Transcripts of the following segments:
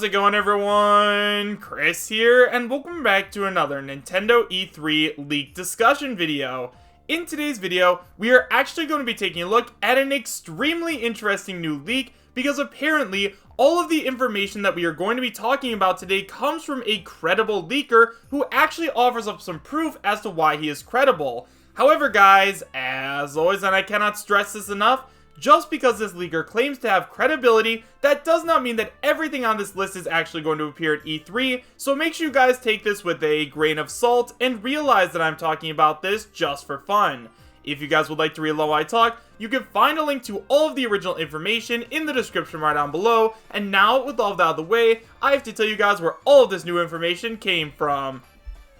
it going, everyone? Chris here, and welcome back to another Nintendo E3 leak discussion video. In today's video, we are actually going to be taking a look at an extremely interesting new leak, because apparently, all of the information that we are going to be talking about today comes from a credible leaker who actually offers up some proof as to why he is credible. However, guys, as always, and I cannot stress this enough, just because this leaker claims to have credibility, that does not mean that everything on this list is actually going to appear at E3, so make sure you guys take this with a grain of salt and realize that I'm talking about this just for fun. If you guys would like to read while I talk, you can find a link to all of the original information in the description right down below, and now, with all of that out of the way, I have to tell you guys where all of this new information came from.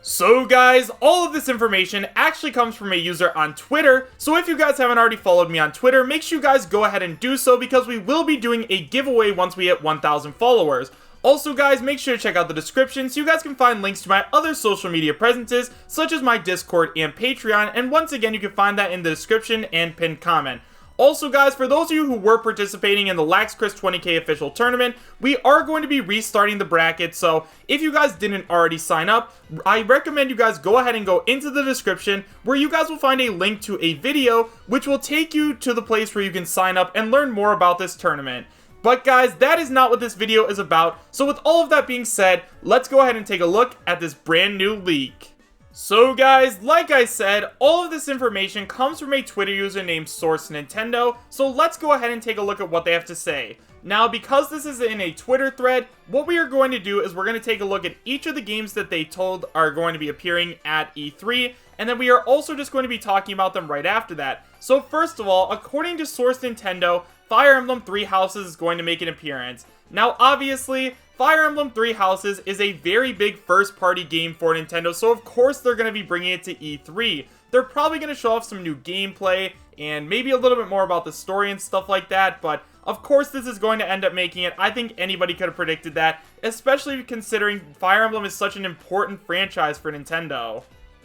So guys, all of this information actually comes from a user on Twitter, so if you guys haven't already followed me on Twitter, make sure you guys go ahead and do so because we will be doing a giveaway once we hit 1,000 followers. Also guys, make sure to check out the description so you guys can find links to my other social media presences, such as my Discord and Patreon, and once again you can find that in the description and pinned comment. Also guys, for those of you who were participating in the LaxChris 20k official tournament, we are going to be restarting the bracket, so if you guys didn't already sign up, I recommend you guys go ahead and go into the description where you guys will find a link to a video which will take you to the place where you can sign up and learn more about this tournament. But guys, that is not what this video is about, so with all of that being said, let's go ahead and take a look at this brand new leak. So guys, like I said, all of this information comes from a Twitter user named Source Nintendo, so let's go ahead and take a look at what they have to say. Now, because this is in a Twitter thread, what we are going to do is we're going to take a look at each of the games that they told are going to be appearing at E3, and then we are also just going to be talking about them right after that. So first of all, according to Source Nintendo, Fire Emblem Three Houses is going to make an appearance. Now, obviously, Fire Emblem Three Houses is a very big first-party game for Nintendo, so of course they're going to be bringing it to E3. They're probably going to show off some new gameplay, and maybe a little bit more about the story and stuff like that, but of course this is going to end up making it. I think anybody could have predicted that, especially considering Fire Emblem is such an important franchise for Nintendo.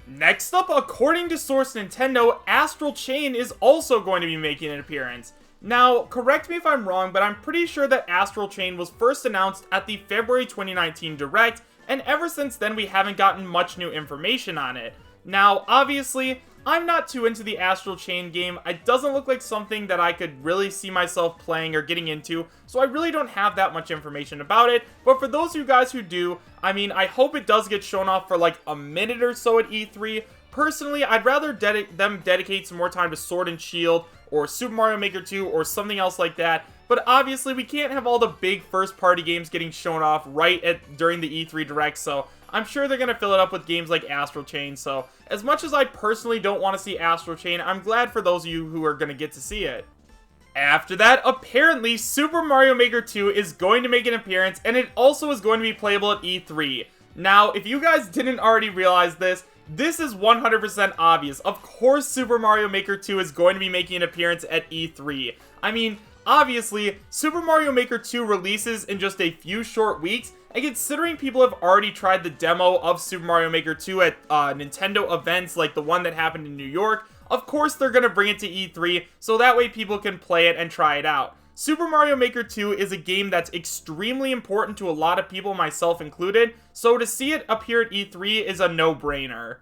Next up, according to Source Nintendo, Astral Chain is also going to be making an appearance. Now, correct me if I'm wrong, but I'm pretty sure that Astral Chain was first announced at the February 2019 Direct, and ever since then we haven't gotten much new information on it. Now, obviously, I'm not too into the Astral Chain game. It doesn't look like something that I could really see myself playing or getting into, so I really don't have that much information about it. But for those of you guys who do, I mean, I hope it does get shown off for like a minute or so at E3. Personally, I'd rather them dedicate some more time to Sword and Shield, or Super Mario Maker 2, or something else like that. But obviously, we can't have all the big first-party games getting shown off during the E3 Direct, so I'm sure they're going to fill it up with games like Astral Chain. So, as much as I personally don't want to see Astral Chain, I'm glad for those of you who are going to get to see it. After that, apparently, Super Mario Maker 2 is going to make an appearance, and it also is going to be playable at E3. Now, if you guys didn't already realize this is 100% obvious. Of course Super Mario Maker 2 is going to be making an appearance at E3. I mean, obviously, Super Mario Maker 2 releases in just a few short weeks, and considering people have already tried the demo of Super Mario Maker 2 at Nintendo events like the one that happened in New York, of course they're going to bring it to E3, so that way people can play it and try it out. Super Mario Maker 2 is a game that's extremely important to a lot of people, myself included, so to see it appear at E3 is a no-brainer.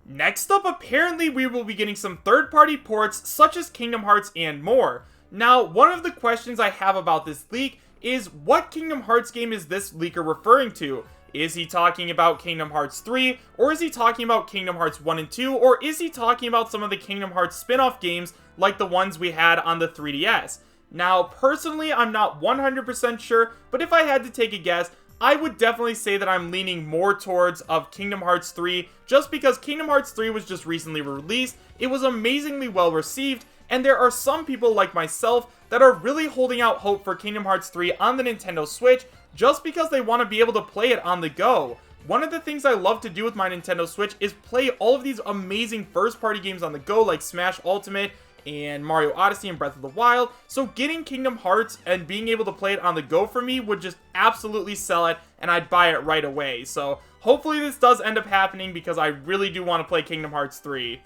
Next up, apparently we will be getting some third-party ports such as Kingdom Hearts and more. Now, one of the questions I have about this leak is what Kingdom Hearts game is this leaker referring to? Is he talking about Kingdom Hearts 3, or is he talking about Kingdom Hearts 1 and 2, or is he talking about some of the Kingdom Hearts spin-off games like the ones we had on the 3DS? Now, personally, I'm not 100% sure, but if I had to take a guess, I would definitely say that I'm leaning more towards Kingdom Hearts 3, just because Kingdom Hearts 3 was just recently released, it was amazingly well received, and there are some people like myself that are really holding out hope for Kingdom Hearts 3 on the Nintendo Switch, just because they want to be able to play it on the go. One of the things I love to do with my Nintendo Switch is play all of these amazing first-party games on the go, like Smash Ultimate, and Mario Odyssey and Breath of the Wild, so getting Kingdom Hearts and being able to play it on the go for me would just absolutely sell it, and I'd buy it right away. So hopefully this does end up happening because I really do want to play Kingdom Hearts 3.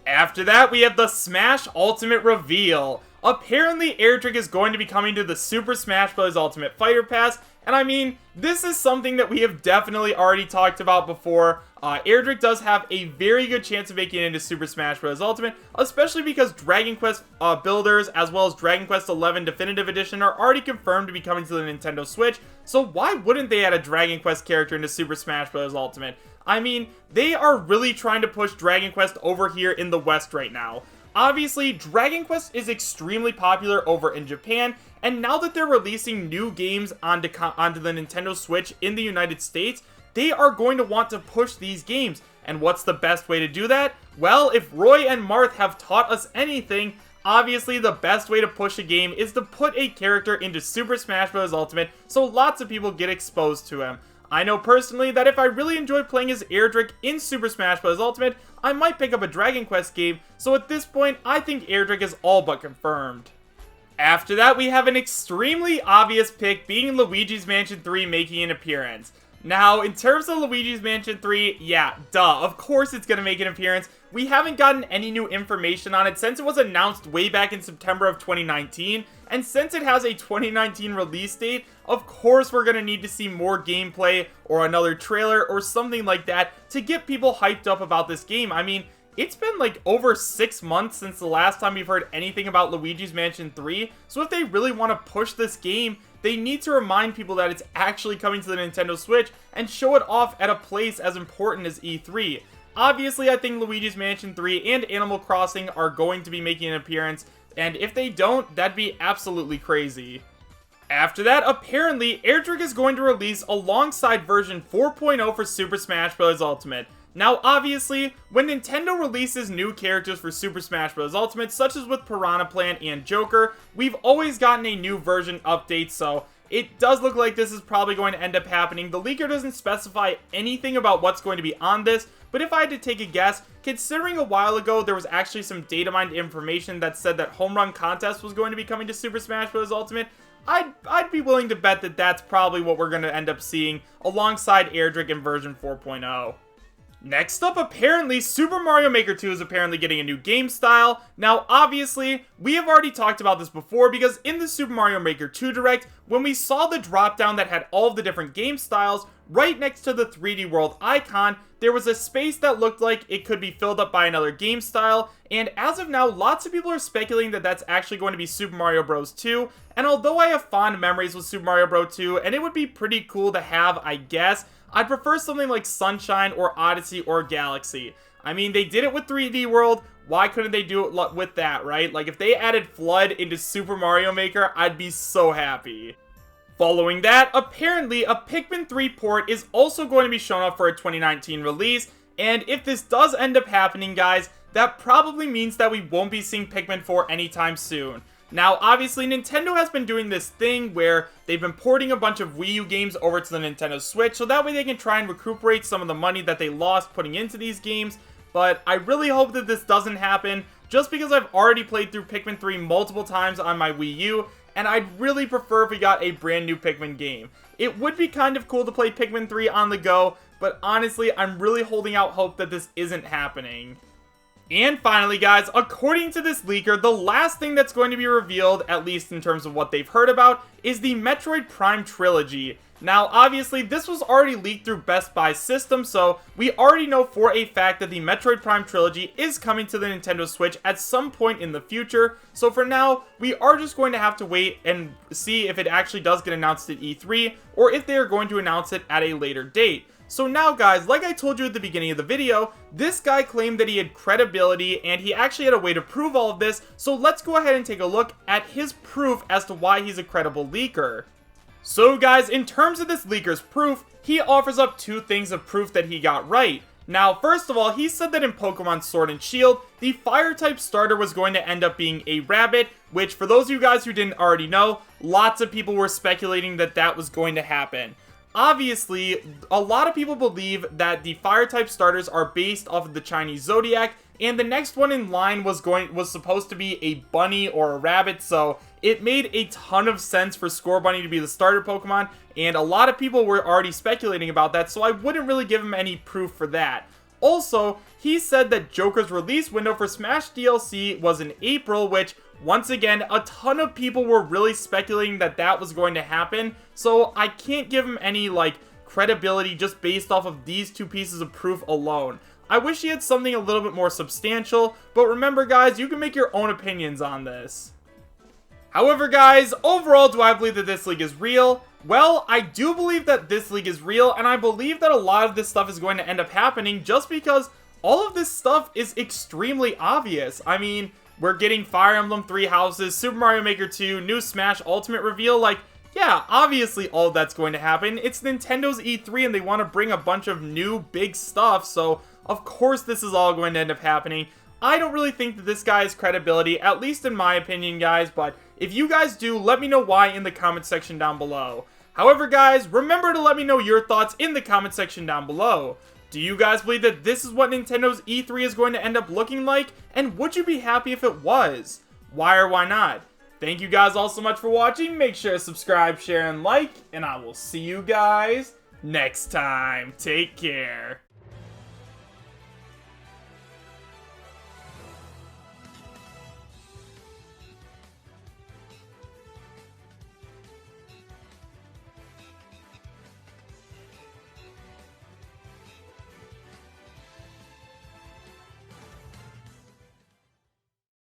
After that, we have the Smash Ultimate reveal. Apparently, Erdrick is going to be coming to the Super Smash Bros. Ultimate Fighter Pass, And I mean, this is something that we have definitely already talked about before. Erdrick does have a very good chance of making it into Super Smash Bros. Ultimate, especially because Dragon Quest Builders, as well as Dragon Quest XI Definitive Edition, are already confirmed to be coming to the Nintendo Switch, so why wouldn't they add a Dragon Quest character into Super Smash Bros. Ultimate? I mean, they are really trying to push Dragon Quest over here in the West right now. Obviously, Dragon Quest is extremely popular over in Japan, and now that they're releasing new games onto the Nintendo Switch in the United States, they are going to want to push these games. And what's the best way to do that? Well, if Roy and Marth have taught us anything, obviously the best way to push a game is to put a character into Super Smash Bros. Ultimate so lots of people get exposed to him. I know personally that if I really enjoy playing as Erdrick in Super Smash Bros. Ultimate, I might pick up a Dragon Quest game, so at this point, I think Erdrick is all but confirmed. After that, we have an extremely obvious pick being Luigi's Mansion 3 making an appearance. Now, in terms of Luigi's Mansion 3, yeah, duh, of course it's going to make an appearance. We haven't gotten any new information on it since it was announced way back in September of 2019, and since it has a 2019 release date, of course we're going to need to see more gameplay or another trailer or something like that to get people hyped up about this game. I mean, it's been like over 6 months since the last time we've heard anything about Luigi's Mansion 3, so if they really want to push this game, they need to remind people that it's actually coming to the Nintendo Switch and show it off at a place as important as E3. Obviously, I think Luigi's Mansion 3 and Animal Crossing are going to be making an appearance, and if they don't, that'd be absolutely crazy. After that, apparently, Erdrick is going to release alongside version 4.0 for Super Smash Bros. Ultimate. Now, obviously, when Nintendo releases new characters for Super Smash Bros. Ultimate, such as with Piranha Plant and Joker, we've always gotten a new version update, so it does look like this is probably going to end up happening. The leaker doesn't specify anything about what's going to be on this, but if I had to take a guess, considering a while ago there was actually some data mined information that said that Home Run Contest was going to be coming to Super Smash Bros. Ultimate, I'd be willing to bet that that's probably what we're going to end up seeing alongside Erdrick in version 4.0. Next up, apparently, Super Mario Maker 2 is apparently getting a new game style. Now, obviously, we have already talked about this before because in the Super Mario Maker 2 Direct, when we saw the drop-down that had all of the different game styles, right next to the 3D World icon, there was a space that looked like it could be filled up by another game style, and as of now, lots of people are speculating that that's actually going to be Super Mario Bros. 2, and although I have fond memories with Super Mario Bros. 2, and it would be pretty cool to have, I guess, I'd prefer something like Sunshine or Odyssey or Galaxy. I mean, they did it with 3D World, why couldn't they do it with that, right? Like, if they added Flood into Super Mario Maker, I'd be so happy. Following that, apparently, a Pikmin 3 port is also going to be shown up for a 2019 release, and if this does end up happening, guys, that probably means that we won't be seeing Pikmin 4 anytime soon. Now, obviously, Nintendo has been doing this thing where they've been porting a bunch of Wii U games over to the Nintendo Switch, so that way they can try and recuperate some of the money that they lost putting into these games, but I really hope that this doesn't happen, just because I've already played through Pikmin 3 multiple times on my Wii U, and I'd really prefer if we got a brand new Pikmin game. It would be kind of cool to play Pikmin 3 on the go, but honestly, I'm really holding out hope that this isn't happening. And finally, guys, according to this leaker, the last thing that's going to be revealed, at least in terms of what they've heard about, is the Metroid Prime trilogy. Now, obviously, this was already leaked through Best Buy's system, so we already know for a fact that the Metroid Prime trilogy is coming to the Nintendo Switch at some point in the future. So for now, we are just going to have to wait and see if it actually does get announced at E3, or if they are going to announce it at a later date. So now, guys, like I told you at the beginning of the video, this guy claimed that he had credibility and he actually had a way to prove all of this, so let's go ahead and take a look at his proof as to why he's a credible leaker. So guys, in terms of this leaker's proof, he offers up two things of proof that he got right. Now, first of all, he said that in Pokemon Sword and Shield, the Fire-type starter was going to end up being a rabbit, which for those of you guys who didn't already know, lots of people were speculating that that was going to happen. Obviously, a lot of people believe that the Fire-type starters are based off of the Chinese Zodiac, and the next one in line was supposed to be a bunny or a rabbit, so it made a ton of sense for Scorbunny to be the starter Pokemon, and a lot of people were already speculating about that, so I wouldn't really give him any proof for that. Also, he said that Joker's release window for Smash DLC was in April, which, once again, a ton of people were really speculating that that was going to happen, so I can't give him any, credibility just based off of these two pieces of proof alone. I wish he had something a little bit more substantial, but remember guys, you can make your own opinions on this. However guys, overall, do I believe that this leak is real? Well, I do believe that this leak is real, and I believe that a lot of this stuff is going to end up happening just because all of this stuff is extremely obvious. I mean, we're getting Fire Emblem 3 houses, Super Mario Maker 2, new Smash Ultimate reveal, yeah, obviously all of that's going to happen. It's Nintendo's E3 and they want to bring a bunch of new big stuff, so of course this is all going to end up happening. I don't really think that this guy has credibility, at least in my opinion, guys, but if you guys do, let me know why in the comment section down below. However, guys, remember to let me know your thoughts in the comment section down below. Do you guys believe that this is what Nintendo's E3 is going to end up looking like? And would you be happy if it was? Why or why not? Thank you guys all so much for watching. Make sure to subscribe, share, and like, and I will see you guys next time. Take care.